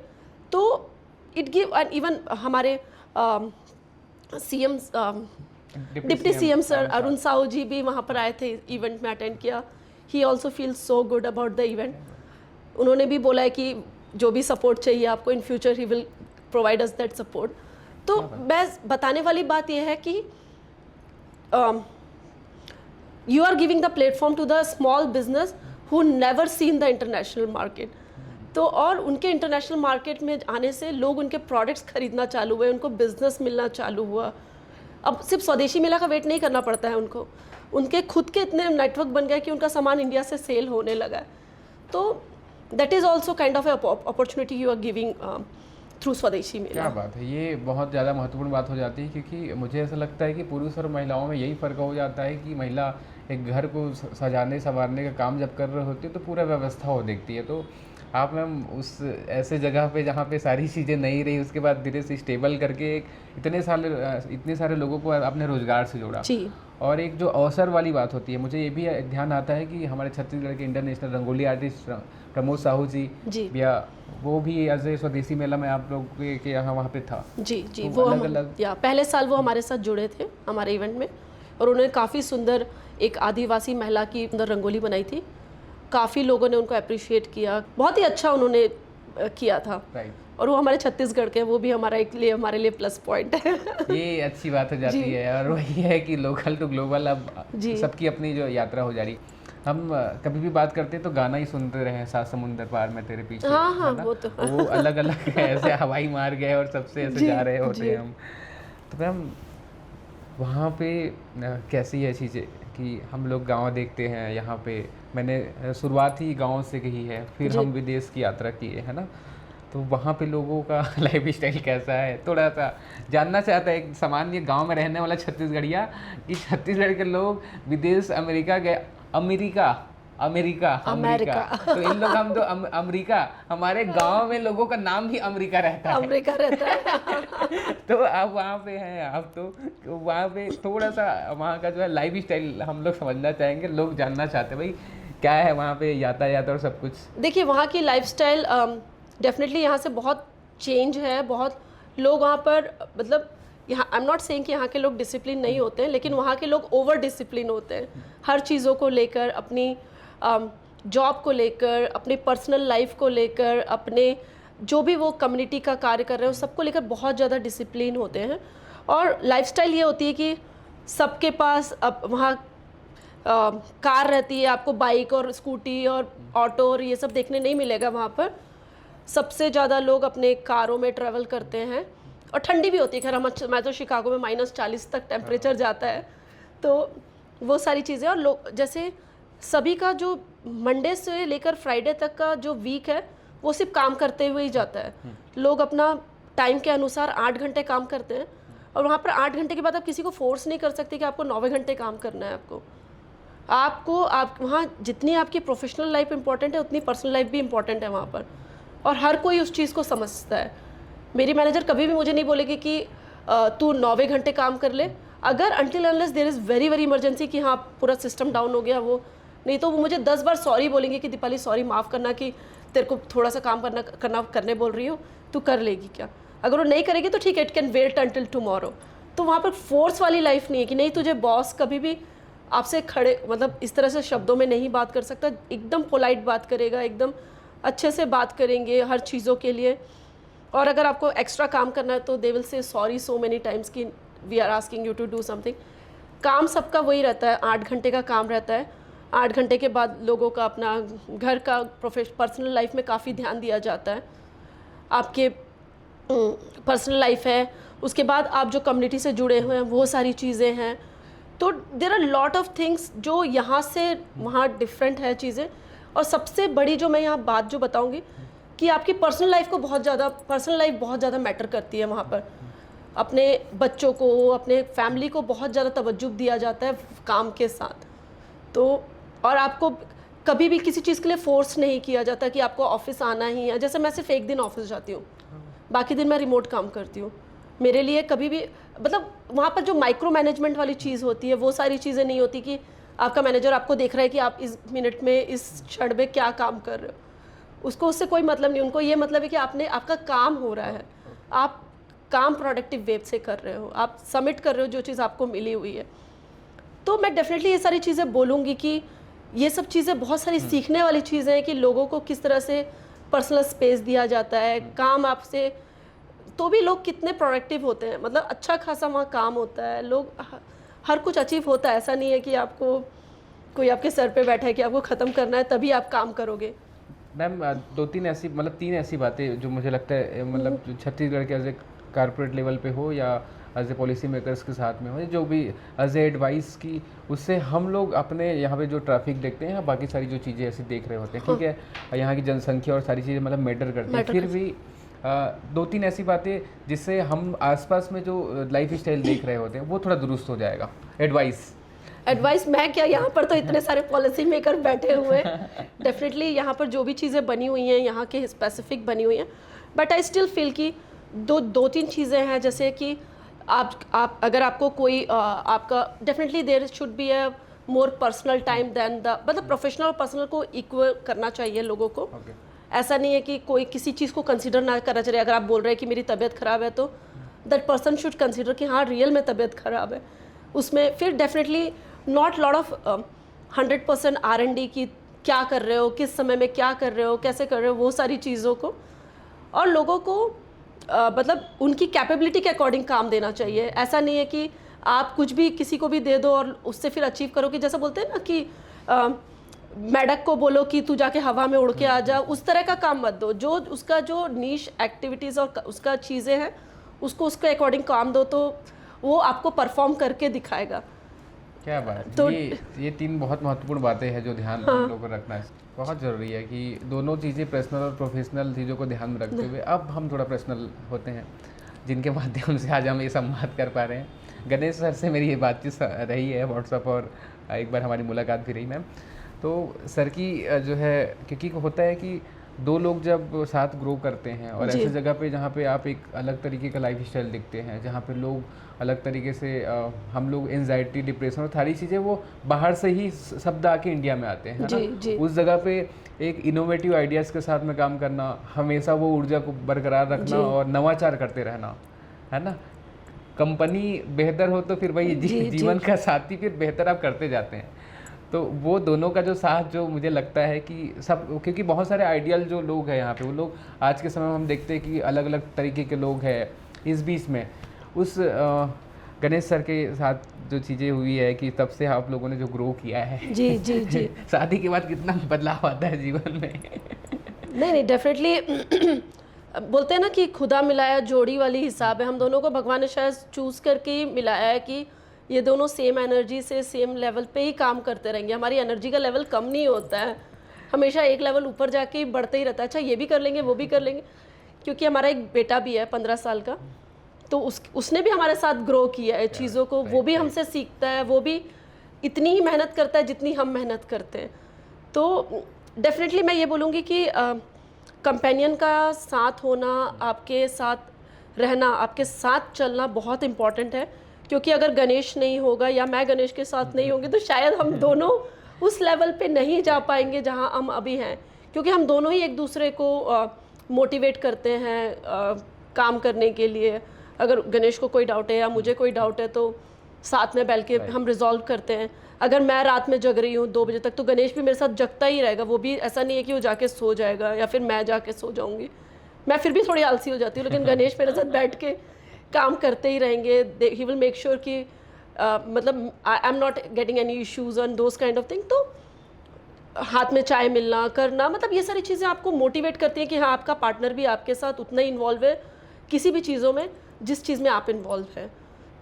S2: तो इट गिव, इवन हमारे CM deputy CM sir Arun Sahu ji भी वहाँ पर आए थे, इवेंट में अटेंड किया। He also feels so good about the event. उन्होंने भी बोला है कि जो भी सपोर्ट चाहिए आपको in future he will provide us that support. तो मैं बताने वाली बात यह है कि you are giving the platform to the small business who never seen the international market। तो और उनके इंटरनेशनल मार्केट में आने से लोग उनके प्रोडक्ट्स खरीदना चालू हुए, उनको बिजनेस मिलना चालू हुआ। अब सिर्फ स्वदेशी मेला का वेट नहीं करना पड़ता है उनको, उनके खुद के इतने नेटवर्क बन गए कि उनका सामान इंडिया से सेल होने लगा है। तो that is also kind of opportunity you are giving through Swadeshi Mela.
S1: क्या बात है, ये बहुत ज़्यादा महत्वपूर्ण बात हो जाती है, क्योंकि मुझे ऐसा लगता है कि पुरुष और महिलाओं में यही फ़र्क हो जाता है कि महिला एक घर को सजाने संवारने का काम जब कर रही होती है तो पूरा व्यवस्था हो देखती है। तो आप मैम उस ऐसे जगह पे जहाँ पे सारी चीज़ें नहीं रही, उसके बाद धीरे से स्टेबल करके एक इतने सारे लोगों को आपने रोज़गार से जोड़ा
S2: जी।
S1: और एक जो अवसर वाली बात होती है, मुझे ये भी ध्यान आता है कि हमारे छत्तीसगढ़ के इंटरनेशनल रंगोली आर्टिस्ट प्रमोद साहू जी या वो भी एज ए स्वदेशी मेला में आप लोग के यहाँ वहाँ पे था।
S2: जी जी,
S1: तो
S2: वो
S1: अलग
S2: या पहले साल वो हमारे साथ जुड़े थे हमारे इवेंट में, और उन्होंने काफ़ी सुंदर एक आदिवासी महिला की सुंदर रंगोली बनाई थी। काफ़ी लोगों ने उनको अप्रिशिएट किया, बहुत ही अच्छा उन्होंने किया था।
S1: राइट।
S2: और वो हमारे छत्तीसगढ़ के, वो भी हमारे लिए प्लस पॉइंट है।
S1: ये अच्छी बात हो जाती है, और वही है कि लोकल टू ग्लोबल अब सबकी अपनी जो यात्रा हो जा रही। हम कभी भी बात करते तो गाना ही सुनते रहे, सात समुंदर पार में तेरे पीछे।
S2: हाँ, वो तो
S1: वो अलग अलग ऐसे हवाई मार गए और सबसे ऐसे जा रहे होते हैं हम। तो मैम वहाँ पे कैसी है चीज़ें कि हम लोग गांव देखते हैं, यहाँ पे मैंने शुरुआत ही गांव से की है, फिर हम विदेश की यात्रा किए है ना, तो वहाँ पे लोगों का लाइफ स्टाइल कैसा है, थोड़ा सा जानना चाहता है एक सामान्य गांव में रहने वाला छत्तीसगढ़िया कि छत्तीसगढ़ के लोग विदेश अमेरिका गए। अमेरिका तो इन लोग हम तो अमेरिका, हमारे गांव में लोगों का नाम भी अमेरिका रहता है। तो आप वहाँ पे हैं, आप तो वहाँ पे थोड़ा सा वहाँ का जो है लाइफ स्टाइल हम लोग समझना चाहेंगे, लोग जानना चाहते हैं भाई क्या है वहाँ पे यातायात और सब कुछ।
S2: देखिए वहाँ की लाइफ स्टाइल डेफिनेटली यहाँ से बहुत चेंज है। बहुत लोग वहाँ पर, मतलब यहाँ आई एम नॉट सेइंग कि यहाँ के लोग डिसिप्लिन नहीं होते हैं, लेकिन वहाँ के लोग ओवर डिसिप्लिन होते हैं हर चीज़ों को लेकर, अपनी जॉब को लेकर, अपनी पर्सनल लाइफ को लेकर, अपने जो भी वो कम्युनिटी का कार्य कर रहे हैं उस सबको लेकर बहुत ज़्यादा डिसिप्लिन होते हैं। और लाइफस्टाइल ये होती है कि सबके पास अब वहाँ कार रहती है, आपको बाइक और स्कूटी और ऑटो और ये सब देखने नहीं मिलेगा वहाँ पर। सबसे ज़्यादा लोग अपने कारों में ट्रैवल करते हैं, और ठंडी भी होती है। खैर मैं तो शिकागो में -40 तक टेम्परेचर जाता है, तो वो सारी चीज़ें। और लोग जैसे सभी का जो मंडे से लेकर फ्राइडे तक का जो वीक है वो सिर्फ काम करते हुए ही जाता है। लोग अपना टाइम के अनुसार 8 घंटे काम करते हैं, और वहाँ पर 8 घंटे के बाद आप किसी को फोर्स नहीं कर सकते कि आपको 9 घंटे काम करना है। आप वहाँ जितनी आपकी प्रोफेशनल लाइफ इंपॉर्टेंट है उतनी पर्सनल लाइफ भी इंपॉर्टेंट है वहाँ पर, और हर कोई उस चीज़ को समझता है। मेरी मैनेजर कभी भी मुझे नहीं बोलेगी कि तू 9 घंटे काम कर ले, अगर until unless there is very very emergency कि हाँ पूरा सिस्टम डाउन हो गया, वो नहीं तो वो मुझे 10 बार सॉरी बोलेंगे कि दीपाली सॉरी, माफ़ करना कि तेरे को थोड़ा सा काम करने बोल रही हो, तू कर लेगी क्या। अगर वो नहीं करेगी तो ठीक है, it can wait until tomorrow. तो वहाँ पर फोर्स वाली लाइफ नहीं है कि नहीं तुझे बॉस कभी भी आपसे खड़े मतलब इस तरह से शब्दों में नहीं बात कर सकता, एकदम पोलाइट बात करेगा, एकदम अच्छे से बात करेंगे हर चीज़ों के लिए। और अगर आपको एक्स्ट्रा काम करना है तो they will say sorry so many times कि we are asking you to do something. काम सबका वही रहता है, 8 घंटे का काम रहता है। 8 घंटे के बाद लोगों का अपना घर का पर्सनल लाइफ में काफ़ी ध्यान दिया जाता है। आपके पर्सनल लाइफ है, उसके बाद आप जो कम्युनिटी से जुड़े हुए हैं वो सारी चीज़ें हैं। तो there are lot of things जो यहाँ से वहाँ डिफरेंट है चीज़ें। और सबसे बड़ी जो मैं यहाँ बात जो बताऊँगी कि आपकी पर्सनल लाइफ बहुत ज़्यादा मैटर करती है वहाँ पर। अपने बच्चों को, अपने फैमिली को बहुत ज़्यादा तवज्जो दिया जाता है काम के साथ। तो और आपको कभी भी किसी चीज़ के लिए फोर्स नहीं किया जाता कि आपको ऑफिस आना ही है। जैसे मैं सिर्फ एक दिन ऑफिस जाती हूँ, बाकी दिन मैं रिमोट काम करती हूँ। मेरे लिए कभी भी मतलब वहाँ पर जो माइक्रो मैनेजमेंट वाली चीज़ होती है वो सारी चीज़ें नहीं होती कि आपका मैनेजर आपको देख रहा है कि आप इस मिनट में इस क्षण में क्या काम कर रहे हो। उसको उससे कोई मतलब नहीं, उनको ये मतलब है कि आपका काम हो रहा है, आप काम प्रोडक्टिव वे से कर रहे हो, आप सबमिट कर रहे हो जो चीज़ आपको मिली हुई है। तो मैं डेफिनेटली ये सारी चीज़ें बोलूँगी कि ये सब चीज़ें बहुत सारी सीखने वाली चीज़ें हैं कि लोगों को किस तरह से पर्सनल स्पेस दिया जाता है, काम आपसे, तो भी लोग कितने प्रोडक्टिव होते हैं, मतलब अच्छा खासा वहाँ काम होता है, लोग हर कुछ अचीव होता है। ऐसा नहीं है कि आपको कोई आपके सर पे बैठा है कि आपको ख़त्म करना है तभी आप काम करोगे।
S1: मैम तीन ऐसी बातें जो मुझे लगता है मतलब जो छत्तीसगढ़ के एज ए कारपोरेट लेवल पे हो या एज ए पॉलिसी मेकर्स के साथ में हो, जो भी एज ए एडवाइस की, उससे हम लोग अपने यहाँ पे जो ट्रैफिक देखते हैं या बाकी सारी जो चीज़ें ऐसी देख रहे होते हैं, ठीक है, यहाँ की जनसंख्या और सारी चीज़ें मतलब मैटर करती हैं, फिर भी दो तीन ऐसी बातें जिससे हम आसपास में जो लाइफ स्टाइल देख रहे होते हैं वो थोड़ा दुरुस्त हो जाएगा।
S2: एडवाइस मैं क्या, यहाँ पर तो इतने सारे पॉलिसी मेकर बैठे हुए हैं। डेफिनेटली यहाँ पर जो भी चीज़ें बनी हुई हैं यहाँ के स्पेसिफिक बनी हुई हैं, बट आई स्टिल फील कि दो तीन चीज़ें हैं, जैसे कि आप अगर आपको कोई आपका definitely there should be a more personal time than the, मतलब प्रोफेशनल और पर्सनल को इक्वल करना चाहिए लोगों को। ऐसा नहीं है कि कोई किसी चीज़ को कंसिडर ना करना चाहिए। अगर आप बोल रहे हैं कि मेरी तबीयत ख़राब है तो दैट पर्सन शुड कंसिडर कि हाँ रियल में तबीयत ख़राब है, उसमें फिर definitely not lot of 100% R&D की क्या कर रहे हो, किस समय में क्या कर रहे हो, कैसे कर रहे हो, वो सारी चीज़ों को, और लोगों को मतलब उनकी कैपेबिलिटी के अकॉर्डिंग काम देना चाहिए। ऐसा नहीं है कि आप कुछ भी किसी को भी दे दो और उससे फिर अचीव करो, कि जैसा बोलते हैं ना कि मेढक को बोलो कि तू जाके हवा में उड़ के आ जा, उस तरह का काम मत दो। जो उसका जो नीश एक्टिविटीज़ और उसका चीज़ें हैं उसको उसके अकॉर्डिंग काम दो, तो वो आपको परफॉर्म करके दिखाएगा।
S1: क्या बात, तो ये तीन बहुत महत्वपूर्ण बातें हैं जो ध्यान हम लोगों को रखना है, बहुत ज़रूरी है कि दोनों चीज़ें पर्सनल और प्रोफेशनल चीज़ों को ध्यान में रखते हुए अब हम थोड़ा पर्सनल होते हैं, जिनके माध्यम से आज हम ये संवाद कर पा रहे हैं। गणेश सर से मेरी ये बातचीत रही है व्हाट्सएप, और एक बार हमारी मुलाकात भी रही मैम। तो सर की जो है, क्योंकि होता है कि दो लोग जब साथ ग्रो करते हैं और ऐसी जगह पे जहाँ पे आप एक अलग तरीके का लाइफ स्टाइल दिखते हैं, जहाँ पे लोग अलग तरीके से हम लोग एंजाइटी, डिप्रेशन और सारी चीज़ें वो बाहर से ही शब्द आके इंडिया में आते हैं, है ना? उस जगह पे एक इनोवेटिव आइडियाज़ के साथ में काम करना, हमेशा वो ऊर्जा को बरकरार रखना और नवाचार करते रहना, है ना? कंपनी बेहतर हो तो फिर वही जीवन का साथी फिर बेहतर आप करते जाते हैं। तो वो दोनों का जो साथ, जो मुझे लगता है कि सब, क्योंकि बहुत सारे आइडियल जो लोग हैं यहाँ पे, वो लोग आज के समय में हम देखते हैं कि अलग अलग तरीके के लोग हैं। इस बीच में उस गणेश सर के साथ जो चीज़ें हुई है कि तब से आप लोगों ने जो ग्रो किया है, जी शादी के बाद कितना बदलाव आता है जीवन में?
S2: नहीं डेफिनेटली बोलते हैं ना कि खुदा मिलाया जोड़ी वाली हिसाब है। हम दोनों को भगवान ने शायद चूज़ करके ही मिलाया है कि ये दोनों सेम एनर्जी से सेम लेवल पे ही काम करते रहेंगे। हमारी एनर्जी का लेवल कम नहीं होता है, हमेशा एक लेवल ऊपर जाके बढ़ते ही रहता है। अच्छा ये भी कर लेंगे, वो भी कर लेंगे, क्योंकि हमारा एक बेटा भी है 15 साल का, तो उसने भी हमारे साथ ग्रो किया है चीज़ों को, वो भी हमसे सीखता है, वो भी इतनी ही मेहनत करता है जितनी हम मेहनत करते हैं। तो डेफिनेटली मैं ये बोलूँगी कि कंपेनियन का साथ होना, आपके साथ रहना, आपके साथ चलना बहुत इम्पॉर्टेंट है, क्योंकि अगर गणेश नहीं होगा या मैं गणेश के साथ नहीं होंगी तो शायद हम दोनों उस लेवल पे नहीं जा पाएंगे जहां हम अभी हैं, क्योंकि हम दोनों ही एक दूसरे को मोटिवेट करते हैं काम करने के लिए। अगर गणेश को कोई डाउट है या मुझे कोई डाउट है तो साथ में बैठ के हम रिजॉल्व करते हैं। अगर मैं रात में जग रही हूँ 2 बजे तक तो गणेश भी मेरे साथ जगता ही रहेगा, वो भी ऐसा नहीं है कि वो जाके सो जाएगा या फिर मैं जाके सो जाऊँगी। मैं फिर भी थोड़ी आलसी हो जाती हूँ, लेकिन गणेश मेरे साथ बैठ के काम करते ही रहेंगे। ही विल मेक श्योर कि मतलब I am not getting any issues on those kind of thing. तो हाथ में चाय मिलना करना, मतलब ये सारी चीज़ें आपको मोटिवेट करती हैं कि हाँ आपका पार्टनर भी आपके साथ उतना ही इन्वॉल्व है किसी भी चीज़ों में जिस चीज़ में आप इन्वॉल्व हैं।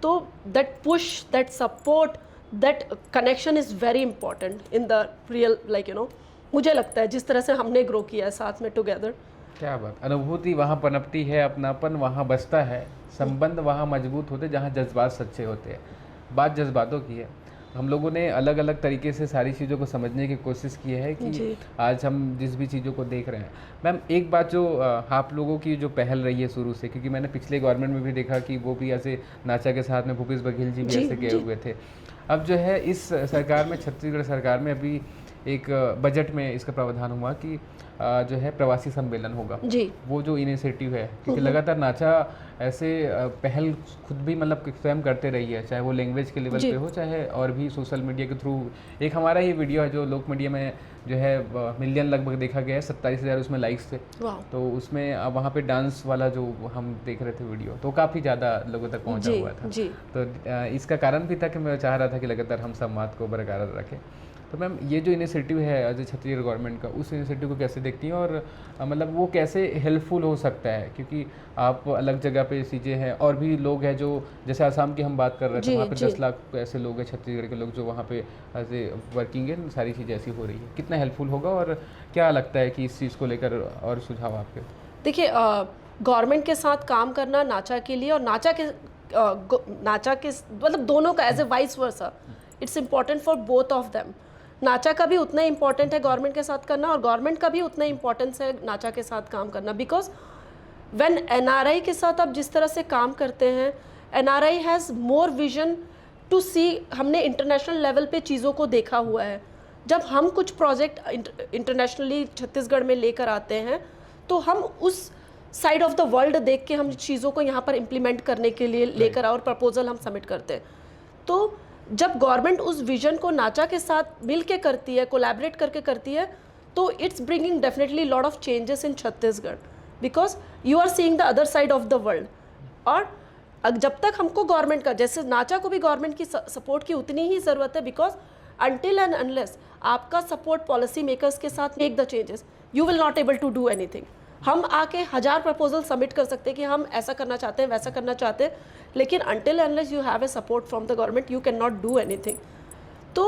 S2: तो that push, that support, that connection is very important in the real, like you no, मुझे लगता है जिस तरह से हमने ग्रो किया है साथ में टुगेदर।
S1: क्या बात, अनुभूति वहाँ पनपती है, अपनापन वहाँ बसता है, संबंध वहाँ मजबूत होते जहाँ जज्बात सच्चे होते हैं। बात जज्बातों की है। हम लोगों ने अलग अलग तरीके से सारी चीज़ों को समझने की कोशिश की है कि आज हम जिस भी चीज़ों को देख रहे हैं। मैम एक बात जो आप लोगों की जो पहल रही है शुरू से, क्योंकि मैंने पिछले गवर्नमेंट में भी देखा कि वो भी ऐसे नाचा के साथ में भूपेश बघेल जी भी ऐसे गए हुए थे। अब जो है इस सरकार में, छत्तीसगढ़ सरकार में अभी एक बजट में इसका प्रावधान हुआ कि जो है प्रवासी सम्मेलन होगा
S2: जी।
S1: वो जो इनिशिएटिव है, क्योंकि लगातार नाचा ऐसे पहल खुद भी मतलब स्वयं करते रही है, चाहे वो लैंग्वेज के लेवल पे हो चाहे और भी सोशल मीडिया के थ्रू। एक हमारा ही वीडियो है जो लोक मीडिया में जो है मिलियन लगभग देखा गया है, 27,000 उसमें लाइक्स थे। तो उसमें वहाँ पे डांस वाला जो हम देख रहे थे वीडियो, तो काफ़ी ज़्यादा लोगों तक पहुँचा हुआ था। तो इसका कारण भी था कि मैं चाह रहा था कि लगातार हम संवाद को बरकरार रखें। तो मैम ये जो इनिशिएटिव है एज ए छत्तीसगढ़ गवर्नमेंट का, उस इनिशिएटिव को कैसे देखती हैं और मतलब वो कैसे हेल्पफुल हो सकता है? क्योंकि आप अलग जगह पे चीज़ें हैं और भी लोग हैं जो जैसे आसाम की हम बात कर रहे थे, वहाँ पे 10 लाख ऐसे लोग हैं छत्तीसगढ़ के लोग जो वहाँ पे एज ए वर्किंग है, सारी चीज़ें ऐसी हो रही है। कितना हेल्पफुल होगा और क्या लगता है कि इस चीज़ को लेकर और सुझाव आपके?
S2: देखिए, गवर्नमेंट के साथ काम करना नाचा के लिए और नाचा के मतलब दोनों का as a vice versa, it's important for both of them. Nacha का भी उतना इम्पॉर्टेंट है गवर्नमेंट के साथ करना और गवर्नमेंट का भी उतना इम्पॉर्टेंस है नाचा के साथ काम करना, बिकॉज व्हेन एनआरआई के साथ आप जिस तरह से काम करते हैं, NRI has more vision to see. हमने इंटरनेशनल लेवल पे चीज़ों को देखा हुआ है। जब हम कुछ प्रोजेक्ट इंटरनेशनली छत्तीसगढ़ में लेकर आते हैं तो हम उस साइड ऑफ द वर्ल्ड देख के हम चीज़ों को यहाँ पर इम्प्लीमेंट करने के लिए लेकर और प्रपोजल हम सबमिट करते हैं। तो जब गवर्नमेंट उस विजन को नाचा के साथ मिल के करती है, कोलैबोरेट करके करती है, तो it's bringing definitely lot of changes in Chhattisgarh, because you are seeing the other side of the world. और जब तक हमको गवर्नमेंट का, जैसे नाचा को भी गवर्नमेंट की सपोर्ट की उतनी ही ज़रूरत है, बिकॉज अनटिल एंड अनलेस आपका सपोर्ट पॉलिसी मेकर्स के साथ make the changes, you will not able to do anything. हम आके 1000 प्रपोजल सबमिट कर सकते हैं कि हम ऐसा करना चाहते हैं, वैसा करना चाहते हैं, लेकिन until unless you have a support from the government you cannot do anything। तो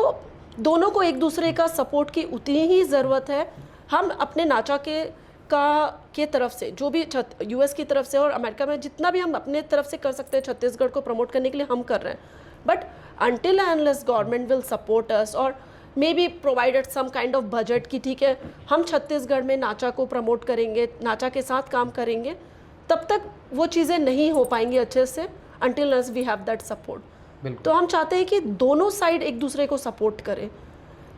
S2: दोनों को एक दूसरे का सपोर्ट की उतनी ही ज़रूरत है। हम अपने नाचा के तरफ से जो भी यूएस की तरफ से और अमेरिका में जितना भी हम अपने तरफ से कर सकते हैं छत्तीसगढ़ को प्रमोट करने के लिए हम कर रहे हैं, but until unless government will support us और may be provided some kind of budget कि ठीक है हम छत्तीसगढ़ में नाचा को प्रमोट करेंगे, नाचा के साथ काम करेंगे, तब तक वो चीज़ें नहीं हो पाएंगी अच्छे से until unless we have that support। तो हम चाहते हैं कि दोनों साइड एक दूसरे को सपोर्ट करें।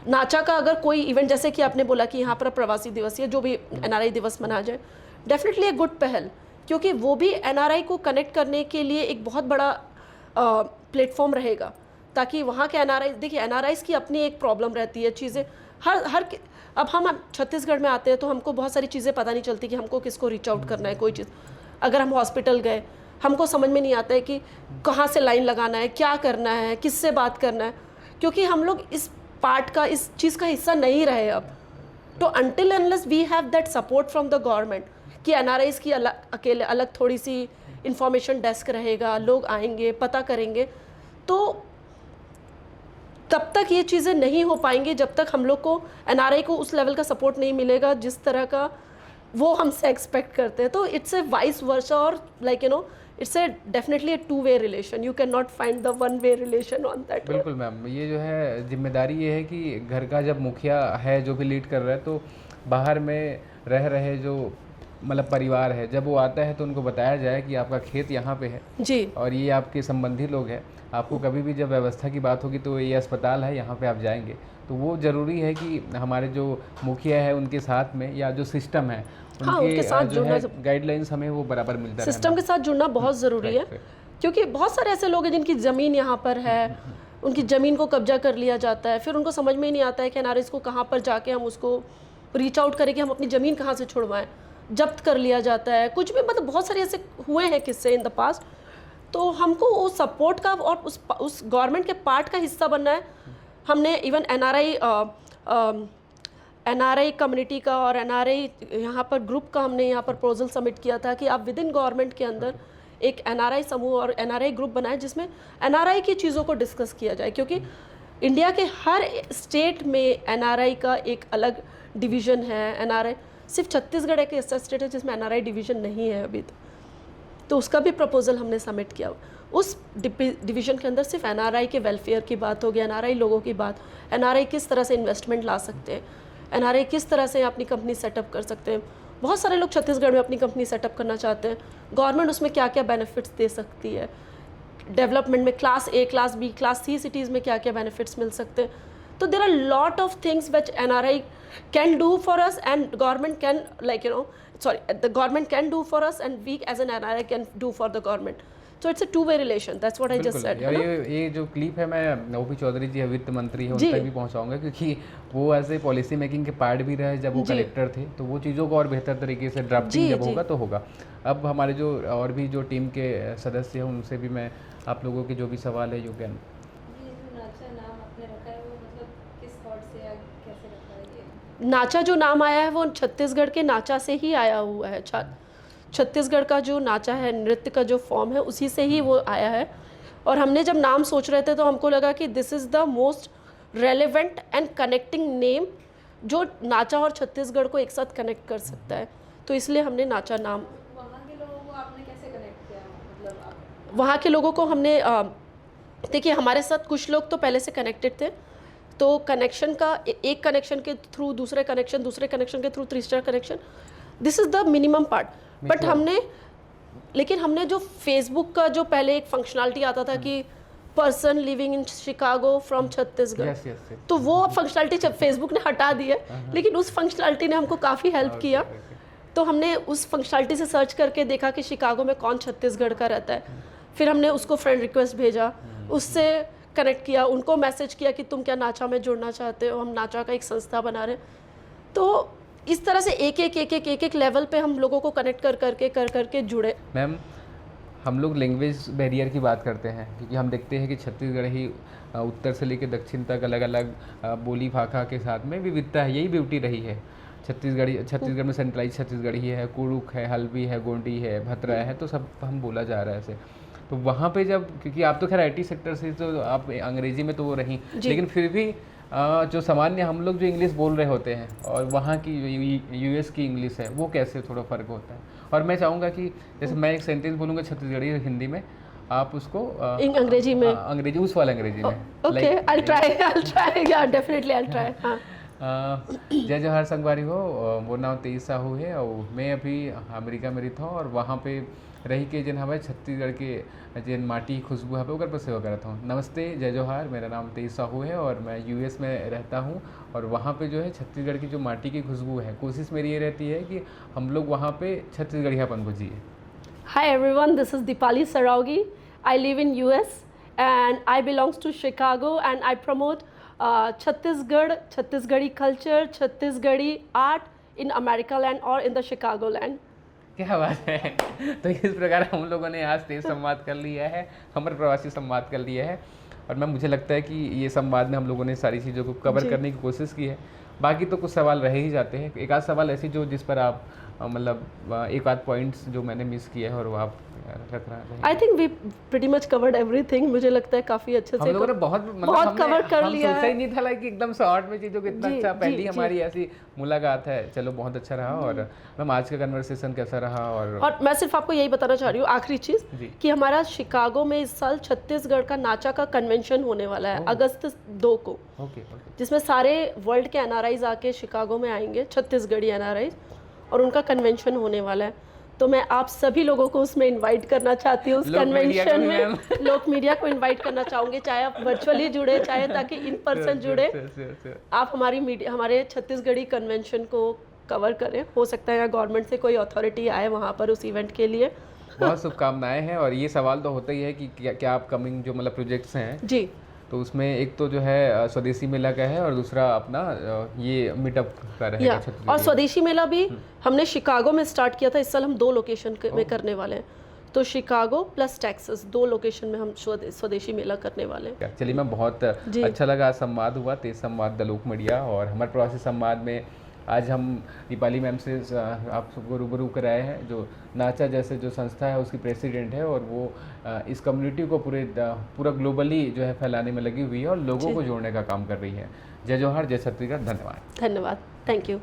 S2: नाचा का अगर कोई इवेंट, जैसे कि आपने बोला कि यहाँ पर प्रवासी दिवस या जो भी एनआरआई दिवस मनाया जाए, डेफिनेटली एक गुड पहल, क्योंकि वो भी एनआरआई को कनेक्ट करने के लिए एक बहुत बड़ा प्लेटफॉर्म रहेगा, ताकि वहाँ के एनआरआई, देखिए एनआरआईज़ की अपनी एक प्रॉब्लम रहती है, चीज़ें अब हम छत्तीसगढ़ में आते हैं तो हमको बहुत सारी चीज़ें पता नहीं चलती कि हमको किसको रीच आउट करना है। कोई चीज़, अगर हम हॉस्पिटल गए, हमको समझ में नहीं आता है कि कहाँ से लाइन लगाना है, क्या करना है, किससे बात करना है, क्योंकि हम लोग इस पार्ट का, इस चीज़ का हिस्सा नहीं रहे अब। तो until unless we have that support from the government कि एनआरआईज़ की अकेले अलग थोड़ी सी इंफॉर्मेशन डेस्क रहेगा, लोग आएंगे, पता करेंगे, तो तब तक ये चीज़ें नहीं हो पाएंगी जब तक हम लोग को एनआरआई को उस लेवल का सपोर्ट नहीं मिलेगा जिस तरह का वो हमसे एक्सपेक्ट करते हैं। तो इट्स ए वाइस वर्सा और like you no it's a definitely a two-way relation, you cannot find the one-way relation on that।
S1: बिल्कुल मैम, ये जो है जिम्मेदारी ये है कि घर का जब मुखिया है जो भी लीड कर रहा है, तो बाहर में रह रहे जो मतलब परिवार है, जब वो आता है तो उनको बताया जाए कि आपका खेत यहाँ पे है
S2: जी,
S1: और ये आपके संबंधी लोग हैं, आपको कभी भी जब व्यवस्था की बात होगी तो ये अस्पताल है, यहाँ पे आप जाएंगे। तो वो ज़रूरी है कि हमारे जो मुखिया है उनके साथ में या जो सिस्टम है
S2: उनके साथ
S1: जो है गाइडलाइंस हमें वो बराबर मिलता है।
S2: सिस्टम के साथ जुड़ना बहुत ज़रूरी है, क्योंकि बहुत सारे ऐसे लोग हैं जिनकी ज़मीन यहाँ पर है, उनकी ज़मीन को कब्जा कर लिया जाता है, फिर उनको समझ में ही नहीं आता है कि एनआरआईज़ को कहाँ पर जाके हम उसको रीच आउट करें कि हम अपनी ज़मीन कहाँ से छुड़वाएं, जब्त कर लिया जाता है, कुछ भी, मतलब बहुत सारे ऐसे हुए हैं किस्से इन द पास्ट। तो हमको उस सपोर्ट का और उस गवर्नमेंट के पार्ट का हिस्सा बनना है। हमने इवन एनआरआई कम्युनिटी का और एनआरआई यहाँ पर ग्रुप का हमने यहाँ पर प्रपोजल सबमिट किया था कि आप विद इन गवर्नमेंट के अंदर एक एनआरआई समूह और एनआरआई ग्रुप बनाए जिसमें एनआरआई की चीज़ों को डिस्कस किया जाए, क्योंकि इंडिया के हर स्टेट में एनआरआई का एक अलग डिवीज़न है। एनआरआई सिर्फ छत्तीसगढ़ एक ऐसा स्टेट है जिसमें एनआरआई डिवीज़न नहीं है अभी तो उसका भी प्रपोजल हमने सबमिट किया। उस डिवीज़न के अंदर सिर्फ एनआरआई के वेलफेयर की बात होगी, एनआरआई लोगों की बात, एनआरआई किस तरह से इन्वेस्टमेंट ला सकते हैं, एनआरआई किस तरह से अपनी कंपनी सेटअप कर सकते हैं। बहुत सारे लोग छत्तीसगढ़ में अपनी कंपनी सेटअप करना चाहते हैं, गवर्नमेंट उसमें क्या क्या बेनिफिट्स दे सकती है, डेवलपमेंट में class A, class B, class C cities में क्या क्या बेनिफिट्स मिल सकते हैं। तो there are lot of things which NRI can do for us and government can the government can do for us and we as an NRI can do for the government. So it's a two-way relation. That's what I just said.
S1: यार ये जो clip है मैं OP Chaudhary जी वित्त मंत्री है उन तक भी पहुंचाऊंगा, क्योंकि वो ऐसे पॉलिसी मेकिंग के पार्ट भी रहे जब वो कलेक्टर थे, तो वो चीज़ों को और बेहतर तरीके से ड्राफ्टिंग जब होगा तो होगा। अब हमारे जो और भी जो टीम के सदस्य हैं उनसे भी मैं आप लोगों के जो भी सवाल है यू कैन।
S2: नाचा जो नाम आया है वो छत्तीसगढ़ के नाचा से ही आया हुआ है। छत्तीसगढ़ का जो नाचा है, नृत्य का जो फॉर्म है, उसी से ही वो आया है। और हमने जब नाम सोच रहे थे तो हमको लगा कि this is the most relevant and connecting name जो नाचा और छत्तीसगढ़ को एक साथ कनेक्ट कर सकता है, तो इसलिए हमने नाचा नाम।
S3: वहाँ के लोगों को आपने कैसे कनेक्ट किया? मतलब
S2: वहाँ के लोगों को हमने देखिए, हमारे साथ कुछ लोग तो पहले से कनेक्टेड थे, तो कनेक्शन का एक कनेक्शन के थ्रू दूसरे कनेक्शन के थ्रू तीसरा connection, this is the minimum part. But हमने जो फेसबुक का जो पहले एक फंक्शनलिटी आता था कि person living in Chicago from Chhattisgarh, तो वो फंक्शनलिटी फेसबुक ने हटा दी है, लेकिन उस फंक्शनलिटी ने हमको काफ़ी हेल्प किया। तो हमने उस फंक्शनलिटी से सर्च करके देखा कि शिकागो में कौन छत्तीसगढ़ का रहता है, फिर हमने उसको फ्रेंड रिक्वेस्ट भेजा, उससे कनेक्ट किया, उनको मैसेज किया कि तुम क्या नाचा में जुड़ना चाहते हो, हम नाचा का एक संस्था बना रहे। तो इस तरह से एक लेवल पे हम लोगों को कनेक्ट कर करके जुड़े।
S1: मैम, हम लोग लैंग्वेज बैरियर की बात करते हैं, क्योंकि हम देखते हैं कि छत्तीसगढ़ ही उत्तर से लेकर दक्षिण तक अलग अलग बोली भाषा के साथ में विविधता है, यही ब्यूटी रही है। छत्तीसगढ़ में सेंट्रलाइज छत्तीसगढ़ी है, कुड़ुक है, हल्बी है, गोंडी है, भतरा है, तो सब हम बोला जा रहा है ऐसे। तो वहाँ पे जब, क्योंकि आप तो खैर IT सेक्टर से, तो आप अंग्रेजी में तो वो रही, लेकिन फिर भी जो सामान्य हम लोग जो इंग्लिश बोल रहे होते हैं और वहाँ की US की इंग्लिश है, वो कैसे थोड़ा फ़र्क होता है? और मैं चाहूँगा कि जैसे मैं एक सेंटेंस बोलूँगा छत्तीसगढ़ी हिंदी में, आप उसको
S2: अंग्रेजी में,
S1: अंग्रेजी उस वाला अंग्रेजी में।
S2: Okay, I'll try, yeah, definitely I'll try। हाँ।
S1: जय जोहार संगवारी हो, वो नाम तेईस साहू है और मैं अभी अमेरिका में रहता हूँ और वहाँ पे रही के जिन हमारे छत्तीसगढ़ के जिन माटी खुशबू है ओकर पर सेवा करता हूँ। नमस्ते, जय जोहार, मेरा नाम तेईस साहू है और मैं US में रहता हूँ और वहाँ पे जो है छत्तीसगढ़ की जो माटी की खुशबू है, कोशिश मेरी ये रहती है कि हम लोग वहाँ पे छत्तीसगढ़ियापन को जिए।
S2: Hi everyone, this is Deepali Sarawgi. I live in US and I belongs to Chicago and I promote Chhattisgarhi culture, Chhattisgarhi art in America land और इन द शिकागो लैंड।
S1: क्या बात है। तो इस प्रकार हम लोगों ने आज तेज संवाद कर लिया है, हमर प्रवासी संवाद कर लिया है, और मुझे लगता है कि ये संवाद में हम लोगों ने सारी चीज़ों को कवर करने की कोशिश की है। बाकी तो कुछ सवाल रह ही जाते हैं, एक आध सवाल ऐसे जो जिस पर आप मतलब एक आध पॉइंट्स जो मैंने मिस किए हैं और वो आप रखना चाहिए।
S2: I think we pretty much covered everything. मुझे लगता है काफ़ी अच्छे से
S1: हम लोगों ने बहुत
S2: कवर कर लिया है।
S1: सोचा ही नहीं था कि एकदम शॉर्ट में चीज़ों को इतना अच्छा, पहली हमारी ऐसी मुलाकात है। चलो, बहुत अच्छा रहा। और मैम, आज का कन्वर्सेशन कैसा रहा? और मैं
S2: सिर्फ आपको यही बताना चाह रही हूँ, आखिरी चीज़, कि हमारा शिकागो में इस साल छत्तीसगढ़ का नाचा का कन्वेंशन होने वाला है अगस्त 2 को, जिसमें सारे वर्ल्ड के NRIs आके शिकागो में आएंगे, छत्तीसगढ़ी NRIs, और उनका कन्वेंशन होने वाला है। तो मैं आप सभी लोगों को उसमें इनवाइट करना चाहती हूँ, उस कन्वेंशन में लोक मीडिया को इनवाइट करना चाहूँगी, चाहे आप वर्चुअली जुड़े, चाहे ताकि इन पर्सन जुड़े, आप हमारे छत्तीसगढ़ी कन्वेंशन को कवर करें। हो सकता है या गवर्नमेंट से कोई अथॉरिटी आए वहाँ पर उस इवेंट के लिए।
S1: बहुत शुभकामनाएं हैं। और ये सवाल तो होता ही है कि क्या अपकमिंग जो मतलब प्रोजेक्ट्स हैं
S2: जी,
S1: तो उसमें एक तो जो है स्वदेशी मेला का है और दूसरा अपना ये मीटअप का रहेगा।
S2: और स्वदेशी मेला भी हमने शिकागो में स्टार्ट किया था, इस साल हम 2 लोकेशन में करने वाले हैं। तो शिकागो प्लस टेक्सास, 2 लोकेशन में हम स्वदेशी मेला करने वाले हैं।
S1: चलिए मैम, बहुत अच्छा लगा, संवाद हुआ, तेज संवाद द लोक मीडिया। और हमारे प्रवासी संवाद में आज हम दीपाली मैम से आप सबको रूबरू कराए हैं, जो नाचा जैसे जो संस्था है उसकी प्रेसिडेंट है, और वो इस कम्युनिटी को पूरा ग्लोबली जो है फैलाने में लगी हुई है और लोगों को जोड़ने का काम कर रही है। जय जोहार, जय छत्तीसगढ़। धन्यवाद।
S2: Thank you.